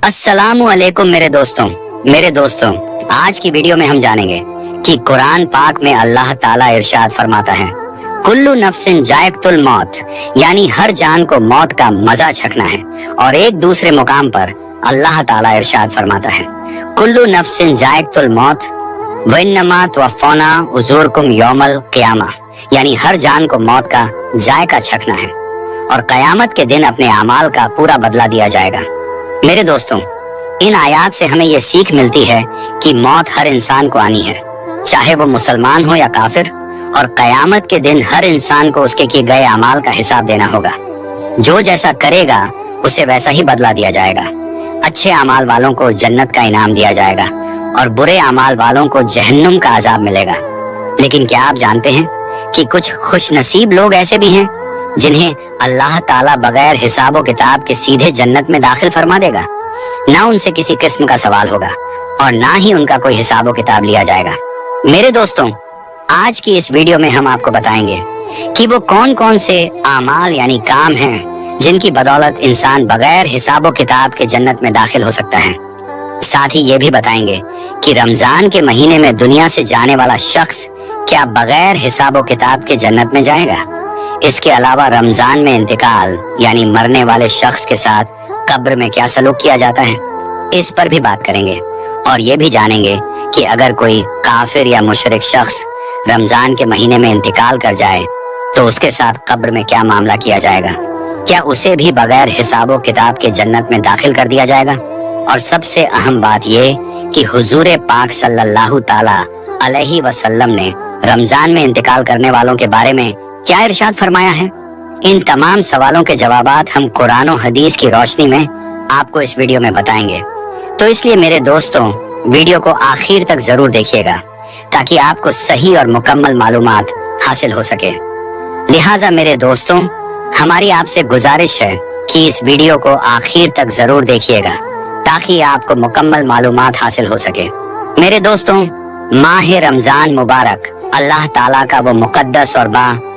अस्सलामु अलैकुम मेरे दोस्तों आज की वीडियो में हम जानेंगे कि कुरान पाक में अल्लाह ताला इरशाद फरमाता है, कुल्लु नफ्सिन जायकतुल मौत, यानी हर जान को मौत का मजा चखना है। और एक दूसरे मुकाम पर अल्लाह ताला इरशाद फरमाता है, कुल्लु नफ्सिन जायकतुल मौत वइन्नमा तुवफ़्फ़ौना उजूरकुम यौमल क़ियामा, यानी हर जान को मौत का जायका चखना है और कयामत के दिन अपने अमाल का पूरा बदला दिया जाएगा। मेरे दोस्तों, इन आयात से हमें ये सीख मिलती है कि मौत हर इंसान को आनी है, चाहे वो मुसलमान हो या काफिर, और कयामत के दिन हर इंसान को उसके किए गए अमाल का हिसाब देना होगा। जो जैसा करेगा उसे वैसा ही बदला दिया जाएगा। अच्छे अमाल वालों को जन्नत का इनाम दिया जाएगा और बुरे अमाल वालों को जहन्नुम का अजाब मिलेगा। लेकिन क्या आप जानते हैं कि कुछ खुशनसीब लोग ऐसे भी हैं जिन्हें अल्लाह ताला बगैर हिसाब किताब के सीधे जन्नत में दाखिल फरमा देगा। ना उनसे किसी किस्म का सवाल होगा और ना ही उनका कोई हिसाब किताब लिया जाएगा। मेरे दोस्तों, आज की इस वीडियो में हम आपको बताएंगे कि वो कौन कौन से आमाल यानी काम हैं जिनकी बदौलत इंसान बगैर हिसाब किताब के जन्नत में दाखिल हो सकता है। साथ ही ये भी बताएंगे कि रमजान के महीने में दुनिया से जाने वाला शख्स क्या बगैर हिसाब किताब के जन्नत में जाएगा। इसके अलावा रमजान में इंतकाल यानी मरने वाले शख्स के साथ कब्र में क्या सलूक किया जाता है, इस पर भी बात करेंगे। और ये भी जानेंगे कि अगर कोई काफिर या मुशरिक शख्स रमजान के महीने में इंतकाल कर जाए तो उसके साथ कब्र में क्या मामला किया जाएगा। क्या उसे भी बगैर हिसाब किताब के जन्नत में दाखिल कर दिया जाएगा। और सबसे अहम बात ये कि हुजूर पाक सल्लल्लाहु ताला अलैहि वसल्लम ने रमजान में इंतकाल करने वालों के बारे में क्या इरशाद फरमाया है। इन तमाम सवालों के जवाबात हम कुरान और हदीस की रोशनी में आपको इस वीडियो में बताएंगे। तो इसलिए मेरे दोस्तों, वीडियो को आखिर तक जरूर देखिएगा ताकि आपको सही और मुकम्मल मालूमात हासिल हो सके। लिहाजा मेरे दोस्तों, हमारी आपसे गुजारिश है कि इस वीडियो को आखिर तक जरूर देखिएगा ताकि आपको मुकम्मल मालूमात हासिल हो सके। मेरे दोस्तों, माह रमजान मुबारक अल्लाह ताला का वो मुकद्दस और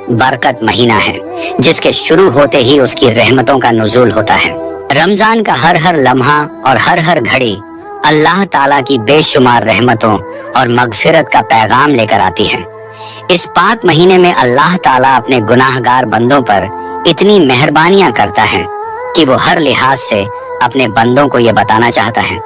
बरकत महीना है जिसके शुरू होते ही उसकी रहमतों का नुज़ूल होता है। रमजान का हर हर लम्हा और हर हर घड़ी अल्लाह ताला की बेशुमार रहमतों और मगफिरत का पैगाम लेकर आती है। इस पाक महीने में अल्लाह ताला अपने गुनाहगार बंदों पर इतनी मेहरबानियां करता है कि वो हर लिहाज से अपने बंदों को ये बताना चाहता है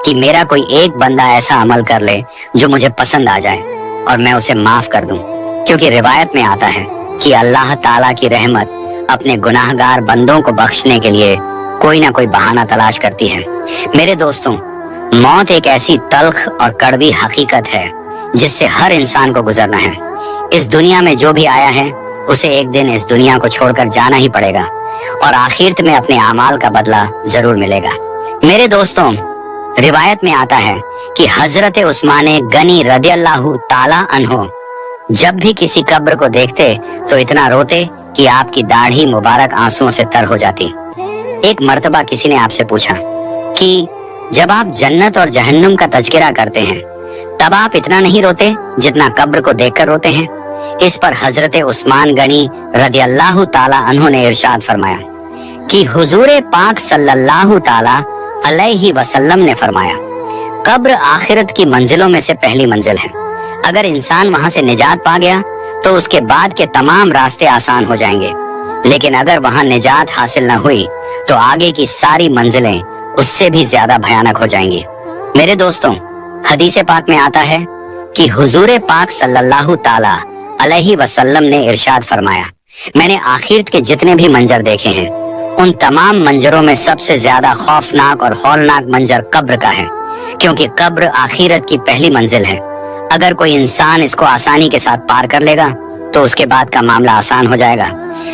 कि मेरा कोई एक बंदा ऐसा अमल कर ले जो मुझे पसंद आ जाए और मैं उसे माफ कर दूं। क्योंकि रिवायत में आता है कि अल्लाह ताला की रहमत अपने गुनाहगार बंदों को बख्शने के लिए कोई ना कोई बहाना तलाश करती है। मेरे दोस्तों, मौत एक ऐसी तल्ख और कड़वी हकीकत है जिससे हर इंसान को गुजरना है। इस दुनिया में जो भी आया है उसे एक दिन इस दुनिया को छोड़कर जाना ही पड़ेगा और आखिरत में अपने अमाल का बदला जरूर मिलेगा। मेरे दोस्तों, रिवायत में आता है कि हजरत उस्मान गनी रदियल्लाहु ताला अन्हो जब भी किसी कब्र को देखते तो इतना रोते कि आपकी दाढ़ी मुबारक आंसुओं से तर हो जाती। एक मर्तबा किसी ने आपसे पूछा कि जब आप जन्नत और जहन्नुम का तज़किरा करते हैं तब आप इतना नहीं रोते जितना कब्र को देखकर रोते हैं। इस पर हजरत उस्मान गनी रदियल्लाहु ताला अन्हु ने इरशाद फरमाया कि हुजूर पाक सल्लल्लाहु ताला अलैहि वसल्लम ने फरमाया, कब्र आखिरत की मंजिलों में से पहली मंजिल है। अगर इंसान वहां से निजात पा गया तो उसके बाद के तमाम रास्ते आसान हो जाएंगे, लेकिन अगर वहां निजात हासिल न हुई तो आगे की सारी मंजिलें उससे भी ज्यादा भयानक हो जाएंगी। मेरे दोस्तों, हदीस पाक में आता है कि हुजूर पाक सल्लल्लाहु ताला अलैहि वसल्लम ने इरशाद फरमाया, मैंने आखिरत के जितने भी मंजर देखे हैं उन तमाम मंजरों में सबसे ज्यादा खौफनाक और हौलनाक मंजर कब्र का है, क्योंकि कब्र आखिरत की पहली मंजिल है। अगर कोई इंसान इसको आसानी के साथ पार कर लेगा तो उसके बाद का मामला आसान हो जाएगा,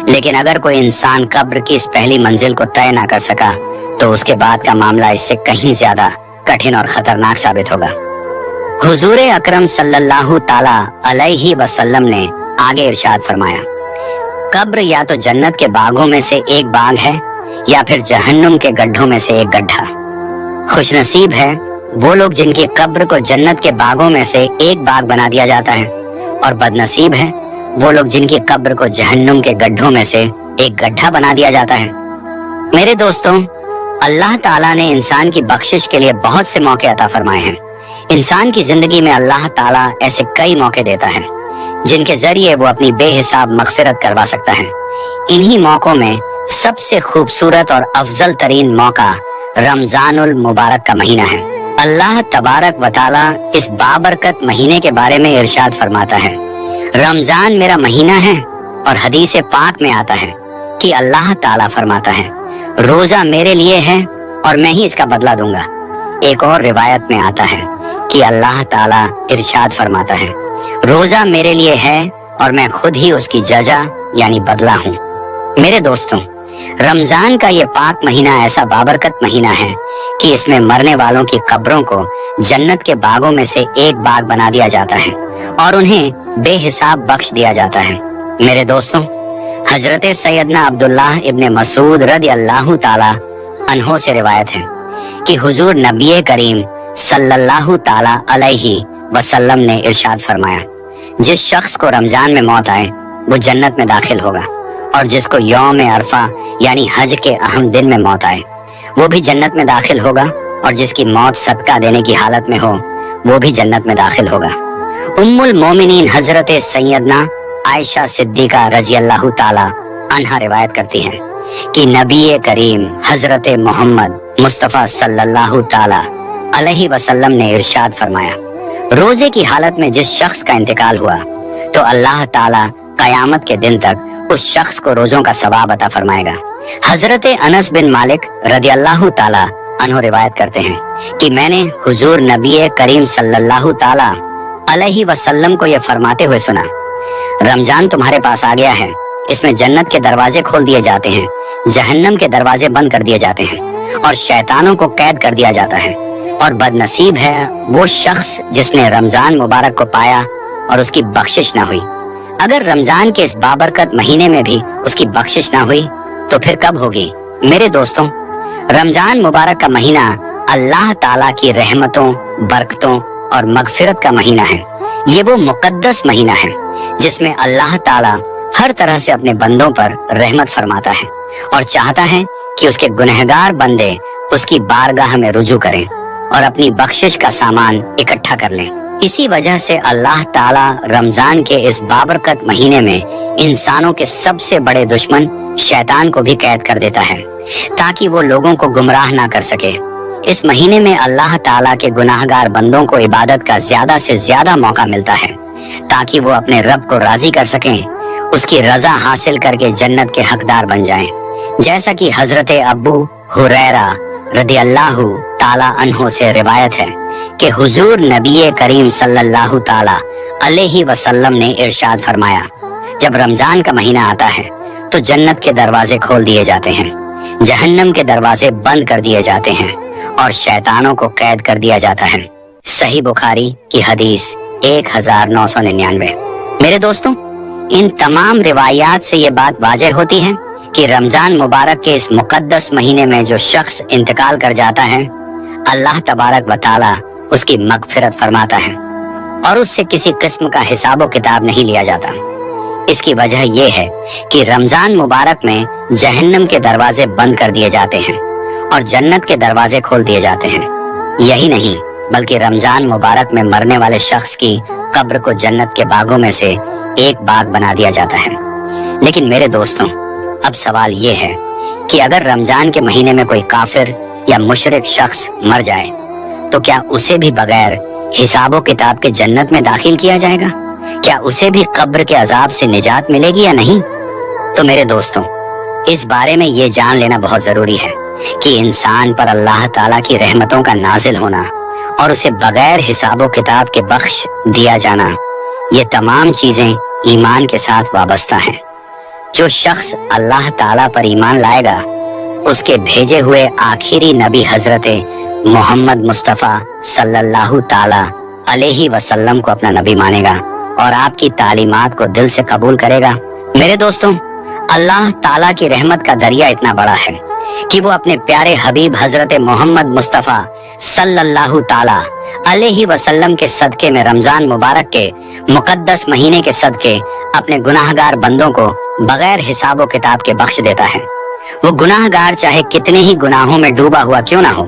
लेकिन अगर कोई इंसान कब्र की इस पहली मंजिल को तय ना कर सका तो उसके बाद का मामला इससे कहीं ज्यादा कठिन और खतरनाक साबित होगा। हुजूर अकरम सल्लल्लाहु ताला अलैहि वसल्लम ने आगे इरशाद फरमाया, कब्र या तो जन्नत के बागों में से एक बाग है या फिर जहन्नुम के गड्ढों में से एक गड्ढा। खुशनसीब है वो लोग जिनकी कब्र को जन्नत के बागों में से एक बाग बना दिया जाता है, और बदनसीब है वो लोग जिनकी कब्र को जहन्नुम के गड्ढों में से एक गड्ढा बना दिया जाता है। मेरे दोस्तों, अल्लाह ताला ने इंसान की बख्शिश के लिए बहुत से मौके अता फरमाए हैं। इंसान की जिंदगी में अल्लाह ताला ऐसे कई मौके देता है जिनके जरिए वो अपनी बेहिसाब मगफिरत करवा सकता है। इन्हीं मौकों में सबसे खूबसूरत और अफजल तरीन मौका रमजानुल मुबारक का महीना है। अल्लाह तबारक व ताला इस बाबरकत महीने के बारे में इरशाद फरमाता है, रमजान मेरा महीना है। और हदीस पाक में आता है कि अल्लाह ताला फरमाता है, रोजा मेरे लिए है और मैं ही इसका बदला दूंगा। एक और रिवायत में आता है कि अल्लाह ताला इरशाद फरमाता है, रोजा मेरे लिए है और मैं खुद ही उसकी जजा यानी बदला हूँ। मेरे दोस्तों, रमजान का ये पाक महीना ऐसा बाबरकत महीना है कि इसमें मरने वालों की कब्रों को जन्नत के बागों में से एक बाग बना दिया जाता है और उन्हें बेहिसाब बख्श दिया जाता है। मेरे दोस्तों, हजरत सैयदना अब्दुल्लाह इब्ने मसूद रदी अल्लाह ताला अन्हो से रिवायत है कि हुजूर नबी करीम सल्लल्लाहु ताला अलैहि वसल्लम ने इरशाद फरमाया, जिस शख्स को रमजान में मौत आए वो जन्नत में दाखिल होगा, और जिसको यौम अरफा यानी हज के अहम दिन में मौत आए वो भी जन्नत में दाखिल होगा, और जिसकी मौत सदका देने की हालत में हो वो भी जन्नत में दाखिल होगा। उम्मुल मोमिनीन हजरत सैयदना आयशा सिद्दीका रजी अल्लाह ताला अन्हा रिवायत करती हैं कि नबी करीम हजरत मोहम्मद मुस्तफ़ा सल्लल्लाहु ताला अलैहि वसल्लम ने इरशाद फरमाया, रोजे की हालत में जिस शख्स का इंतकाल हुआ तो अल्लाह ताला कयामत के दिन तक उस शख्स को रोजों का सवाब अता फरमाएगा। हजरत अनस बिन मालिक रदी अल्लाह ताला अन्हो रिवायत करते हैं कि मैंने हुजूर नबी करीम सल्लल्लाहु ताला अलैहि वसल्लम को यह फरमाते हुए सुना, रमजान तुम्हारे पास आ गया है, इसमें जन्नत के दरवाजे खोल दिए जाते हैं, जहन्नम के दरवाजे बंद कर दिए जाते हैं और शैतानों को कैद कर दिया जाता है, और बदनसीब है वो शख्स जिसने रमजान मुबारक को पाया और उसकी बख्शिश ना हुई। अगर रमजान के इस बाबरकत महीने में भी उसकी बख्शिश ना हुई तो फिर कब होगी? मेरे दोस्तों, रमजान मुबारक का महीना अल्लाह ताला की रहमतों, बरकतों और मगफिरत का महीना है। ये वो मुकद्दस महीना है जिसमें अल्लाह ताला हर तरह से अपने बंदों पर रहमत फरमाता है और चाहता है कि उसके गुनहगार बंदे उसकी बारगाह में रुजू करें और अपनी बख्शिश का सामान इकट्ठा कर लें। इसी वजह से अल्लाह ताला रमजान के इस बाबरकत महीने में इंसानों के सबसे बड़े दुश्मन शैतान को भी कैद कर देता है ताकि वो लोगों को गुमराह ना कर सके। इस महीने में अल्लाह ताला के गुनाहगार बंदों को इबादत का ज्यादा से ज्यादा मौका मिलता है ताकि वो अपने रब को राजी कर सकें, उसकी रजा हासिल करके जन्नत के हकदार बन जाएं। जैसा कि हजरत अबू हुरैरा रदी अल्लाह ताला अन्हो से रिवायत है कि हुजूर नबी करीम सल्लल्लाहु ताला अलैहि वसल्लम ने इरशाद फरमाया, जब रमजान का महीना आता है तो जन्नत के दरवाजे खोल दिए जाते हैं, जहन्नम के दरवाजे बंद कर दिए जाते हैं और शैतानों को कैद कर दिया जाता है। सही बुखारी की हदीस 1999। मेरे दोस्तों, इन तमाम रिवायात से ये बात वाज़ेह होती है कि रमजान मुबारक के इस मुकद्दस महीने में जो शख्स इंतकाल कर जाता है, अल्लाह तबारक व ताला उसकी मगफिरत फरमाता है और उससे किसी किस्म का हिसाब किताब नहीं लिया जाता। इसकी वजह यह है कि रमजान मुबारक में जहन्नम के दरवाजे बंद कर दिए जाते हैं और जन्नत के दरवाजे खोल दिए जाते हैं। यही नहीं बल्कि रमजान मुबारक में मरने वाले शख्स की कब्र को जन्नत के बागों में से एक बाग बना दिया जाता है। लेकिन मेरे दोस्तों, अब सवाल ये है कि अगर रमजान के महीने में कोई काफिर या मुशरिक शख्स मर जाए तो क्या उसे भी बगैर हिसाबो किताब के जन्नत में दाखिल किया जाएगा? क्या उसे भी कब्र के अजाब से निजात मिलेगी या नहीं? तो मेरे दोस्तों, इस बारे में ये जान लेना बहुत जरूरी है कि इंसान पर अल्लाह ताला की रहमतों का नाजिल होना और उसे बगैर हिसाबो किताब के बख्श दिया जाना, ये तमाम चीजें ईमान के साथ वाबस्ता हैं। जो शख्स अल्लाह ताला पर ईमान लाएगा, उसके भेजे हुए आखिरी नबी हजरत मोहम्मद मुस्तफ़ा सल्लल्लाहु ताला अलैहि वसल्लम को अपना नबी मानेगा और आपकी तालीमात को दिल से कबूल करेगा। मेरे दोस्तों, अल्लाह ताला की रहमत का दरिया इतना बड़ा है कि वो अपने प्यारे हबीब हजरत मोहम्मद मुस्तफ़ा सल्लल्लाहु ताला अलैहि वसल्लम के सदके में रमजान मुबारक के मुकद्दस महीने के सदके अपने गुनाहगार बंदों को बगैर हिसाब व किताब के बख्श देता है। वो गुनाहगार चाहे कितने ही गुनाहों में डूबा हुआ क्यों ना हो,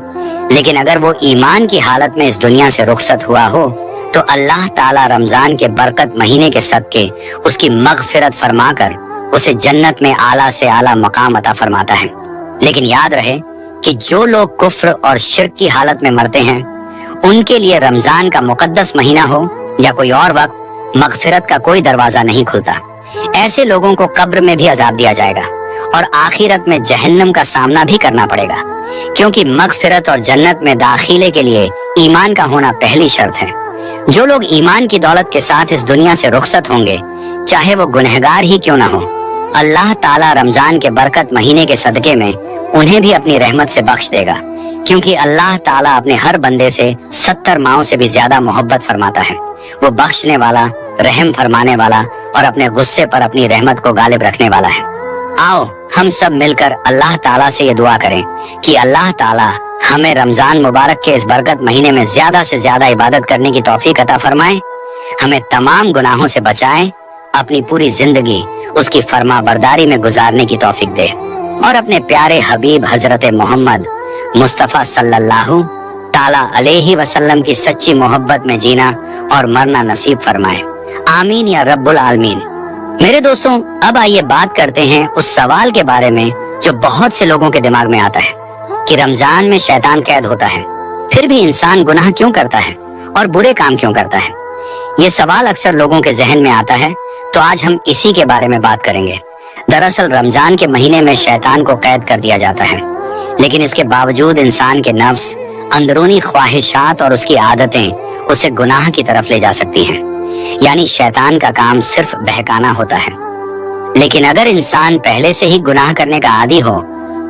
लेकिन अगर वो ईमान की हालत में इस दुनिया से रुखसत हुआ हो तो अल्लाह ताला रमजान के बरकत महीने के सदके उसकी मगफिरत फरमाकर उसे जन्नत में आला से आला मकाम अता फरमाता है। लेकिन याद रहे कि जो लोग कुफ्र और शिर्क की हालत में मरते हैं उनके लिए रमजान का मुकद्दस महीना हो या कोई और वक्त मगफिरत का कोई दरवाजा नहीं खुलता। ऐसे लोगों को कब्र में भी अजाब दिया जाएगा और आखिरत में जहन्नम का सामना भी करना पड़ेगा, क्योंकि मगफिरत और जन्नत में दाखिले के लिए ईमान का होना पहली शर्त है। जो लोग ईमान की दौलत के साथ इस दुनिया से रुखसत होंगे, चाहे वो गुनहगार ही क्यों ना हो, अल्लाह ताला रमजान के बरकत महीने के सदके में उन्हें भी अपनी रहमत से बख्श देगा, क्योंकि अल्लाह ताला अपने हर बंदे से 70 माओं से भी ज्यादा मोहब्बत फरमाता है। वो बख्शने वाला, रहम फरमाने वाला और अपने गुस्से पर अपनी रहमत को गालिब रखने वाला है। आओ हम सब मिलकर अल्लाह ताला से ये दुआ करें कि अल्लाह ताला हमें रमजान मुबारक के इस बरकत महीने में ज्यादा से ज्यादा इबादत करने की तौफीक अता फरमाए, हमें तमाम गुनाहों से बचाए, अपनी पूरी जिंदगी उसकी फरमा बरदारी में गुजारने की तौफीक दे और अपने प्यारे हबीब हजरत मोहम्मद मुस्तफ़ा सल्लल्लाहु ताला अलैहि वसल्लम की सच्ची मोहब्बत में जीना और मरना नसीब फरमाए। आमीन या रब्बुल आलमीन। मेरे दोस्तों, अब आइए बात करते हैं उस सवाल के बारे में जो बहुत से लोगों के दिमाग में आता है कि रमजान में शैतान कैद होता है, फिर भी इंसान गुनाह क्यों करता है और बुरे काम क्यों करता है। ये सवाल अक्सर लोगों के जहन में आता है, तो आज हम इसी के बारे में बात करेंगे। दरअसल रमजान के महीने में शैतान को कैद कर दिया जाता है, लेकिन इसके बावजूद इंसान के नफ्स, अंदरूनी ख्वाहिशात और उसकी आदतें उसे गुनाह की तरफ ले जा सकती हैं। यानी शैतान का काम सिर्फ बहकाना होता है। लेकिन अगर इंसान पहले से ही गुनाह करने का आदी हो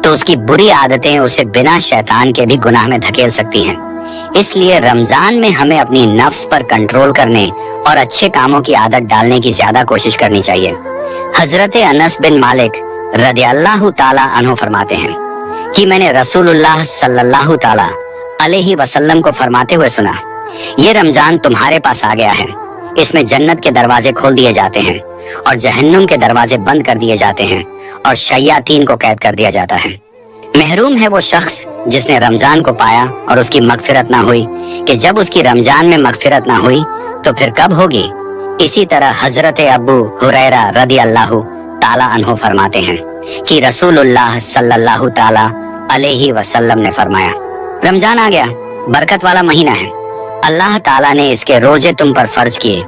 तो उसकी बुरी आदतें उसे बिना शैतान के भी गुनाह में धकेल सकती हैं। इसलिए रमजान में हमें अपनी नफ्स पर कंट्रोल करने और अच्छे कामों की आदत डालने की ज्यादा कोशिश करनी चाहिए। हजरत अनस बिन मालिक रदियल्लाहु ताला अन्हु फरमाते हैं कि मैंने रसूलुल्लाह सल्लल्लाहु ताला अलैहि वसल्लम को फरमाते हुए सुना, ये रमजान तुम्हारे पास आ गया है, इसमें जन्नत के दरवाजे खोल दिए जाते हैं और जहन्नुम के दरवाजे बंद कर दिए जाते हैं और शयातीन को कैद कर दिया जाता है। महरूम है वो शख्स जिसने रमजान को पाया और उसकी मगफिरत ना हुई, कि जब उसकी रमजान में मगफिरत ना हुई तो फिर कब होगी। इसी तरह हजरत अबू हुरैरा रदियल्लाहु ताला अन्हु फरमाते हैं कि रसूलुल्लाह सल्लल्लाहु ताला अलैहि वसल्लम ने फरमाया, रमजान आ गया, बरकत वाला महीना है, अल्लाह ताला ने इसके रोजे तुम पर फर्ज किए,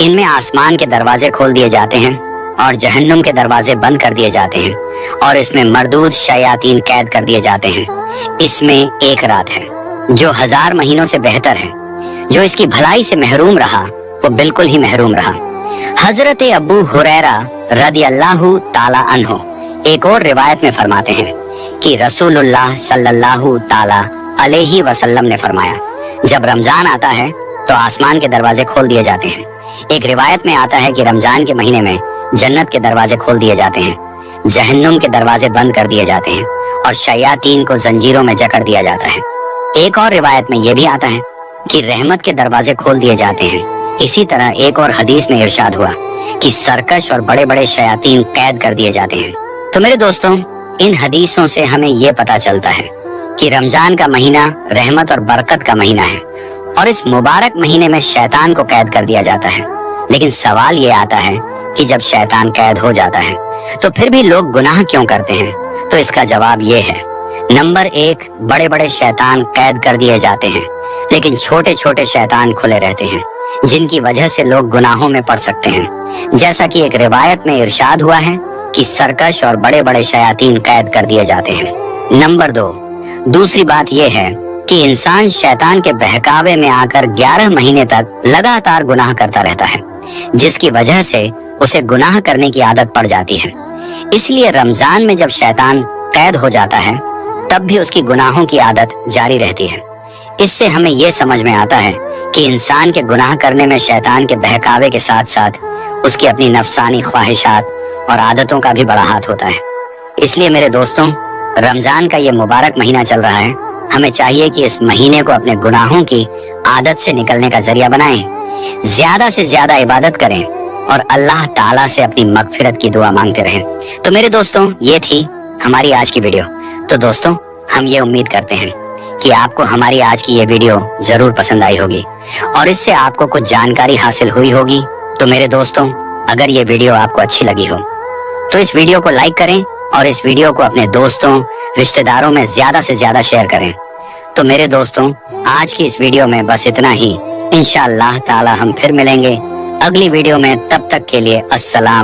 इनमें आसमान के दरवाजे खोल दिए जाते हैं और जहन्नुम के दरवाजे बंद कर दिए जाते हैं और इसमें मरदूद शयातीन कैद कर दिए जाते हैं। इसमें एक रात है जो 1000 महीनों से बेहतर है। जो इसकी भलाई से महरूम रहा वो बिल्कुल ही महरूम रहा। हजरत अबू हुरैरा रदियल्लाहु ताला अन्हु एक और रिवायत में फरमाते हैं कि रसूलुल्लाह सल्लल्लाहु ताला अलैहि वसल्लम ने फरमाया, जब रमजान आता है तो आसमान के दरवाजे खोल दिए जाते हैं। एक रिवायत में आता है कि रमजान के महीने में जन्नत के दरवाजे खोल दिए जाते हैं, जहन्नुम के दरवाजे बंद कर दिए जाते हैं और शयातीन को जंजीरों में जकड़ दिया जाता है। एक और रिवायत में यह भी आता है कि रहमत के दरवाजे खोल दिए जाते हैं। इसी तरह एक और हदीस में इरशाद हुआ कि सरकश और बड़े बड़े शयातीन कैद कर दिए जाते हैं। तो मेरे दोस्तों, इन हदीसों से हमें ये पता चलता है कि रमजान का महीना रहमत और बरकत का महीना है और इस मुबारक महीने में शैतान को कैद कर दिया जाता है। लेकिन सवाल ये आता है कि जब शैतान कैद हो जाता है तो फिर भी लोग गुनाह क्यों करते हैं। तो इसका जवाब ये है, नंबर 1, बड़े बड़े शैतान कैद कर दिए जाते हैं, लेकिन छोटे छोटे शैतान खुले रहते हैं, जिनकी वजह से लोग गुनाहों में पड़ सकते हैं। जैसा कि एक रिवायत में इरशाद हुआ है कि सरकश और बड़े बड़े शयातीन कैद कर दिए जाते हैं। नंबर 2, दूसरी बात यह है कि इंसान शैतान के बहकावे में आकर 11 महीने तक लगातार गुनाह करता रहता है, जिसकी वजह से उसे गुनाह करने की आदत पड़ जाती है। इसलिए रमजान में जब शैतान कैद हो जाता है तब भी उसकी गुनाहों की आदत जारी रहती है। इससे हमें यह समझ में आता है कि इंसान के गुनाह करने में शैतान के बहकावे के साथ साथ उसकी अपनी नफसानी ख्वाहिशात और आदतों का भी बड़ा हाथ होता है। इसलिए मेरे दोस्तों, रमजान का ये मुबारक महीना चल रहा है, हमें चाहिए कि इस महीने को अपने गुनाहों की आदत से निकलने का जरिया बनाएं, ज्यादा से ज्यादा इबादत करें और अल्लाह ताला से अपनी मगफिरत की दुआ मांगते रहें। तो मेरे दोस्तों, ये थी हमारी आज की वीडियो। तो दोस्तों, हम ये उम्मीद करते हैं कि आपको हमारी आज की ये वीडियो जरूर पसंद आई होगी और इससे आपको कुछ जानकारी हासिल हुई होगी। तो मेरे दोस्तों, अगर ये वीडियो आपको अच्छी लगी हो तो इस वीडियो को लाइक करें और इस वीडियो को अपने दोस्तों, रिश्तेदारों में ज्यादा से ज्यादा शेयर करें। तो मेरे दोस्तों, आज की इस वीडियो में बस इतना ही। इंशाअल्लाह ताला हम फिर मिलेंगे अगली वीडियो में। तब तक के लिए अस्सलाम।